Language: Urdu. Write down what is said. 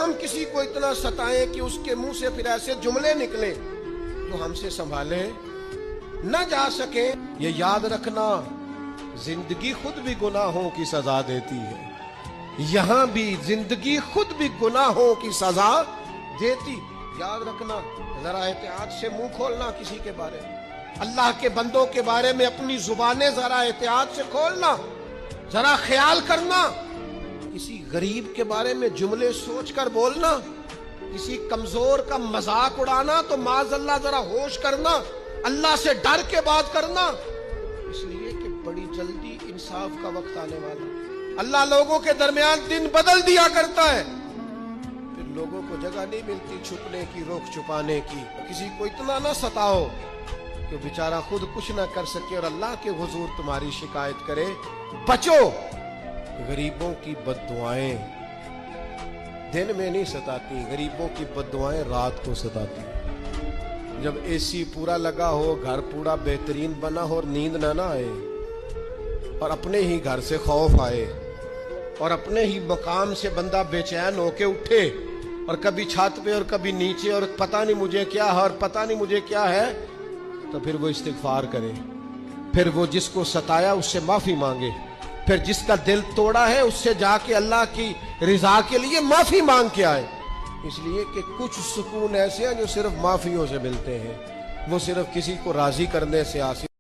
ہم کسی کو اتنا ستائیں کہ اس کے منہ سے پھر ایسے جملے نکلے جو ہم سے سنبھالے نہ جا سکے. یہ یاد رکھنا زندگی خود بھی گناہوں کی سزا دیتی ہے. یہاں بھی زندگی خود بھی گناہوں کی سزا دیتی. یاد رکھنا, ذرا احتیاط سے منہ کھولنا کسی کے بارے میں. اللہ کے بندوں کے بارے میں اپنی زبانیں ذرا احتیاط سے کھولنا, ذرا خیال کرنا. کسی غریب کے بارے میں جملے سوچ کر بولنا, کسی کمزور کا مذاق اڑانا تو معاذ اللہ ذرا ہوش کرنا, اللہ سے ڈر کے بات کرنا. اس لیے کہ بڑی جلدی انصاف کا وقت آنے والا. اللہ لوگوں کے درمیان دن بدل دیا کرتا ہے, پھر لوگوں کو جگہ نہیں ملتی چھپنے کی, روک چھپانے کی. کسی کو اتنا نہ ستاؤ کہ بیچارہ خود کچھ نہ کر سکے اور اللہ کے حضور تمہاری شکایت کرے. بچو, غریبوں کی بد دعائیں دن میں نہیں ستاتی, غریبوں کی بد دعائیں رات کو ستاتی. جب اے سی پورا لگا ہو, گھر پورا بہترین بنا ہو اور نیند نہ آئے, اور اپنے ہی گھر سے خوف آئے, اور اپنے ہی مقام سے بندہ بے چین ہو کے اٹھے, اور کبھی چھت پہ اور کبھی نیچے, اور پتہ نہیں مجھے کیا ہے اور پتہ نہیں مجھے کیا ہے, تو پھر وہ استغفار کرے. پھر وہ جس کو ستایا اس سے معافی مانگے. پھر جس کا دل توڑا ہے اس سے جا کے اللہ کی رضا کے لیے معافی مانگ کے آئے. اس لیے کہ کچھ سکون ایسے ہیں جو صرف معافیوں سے ملتے ہیں, وہ صرف کسی کو راضی کرنے سے حاصل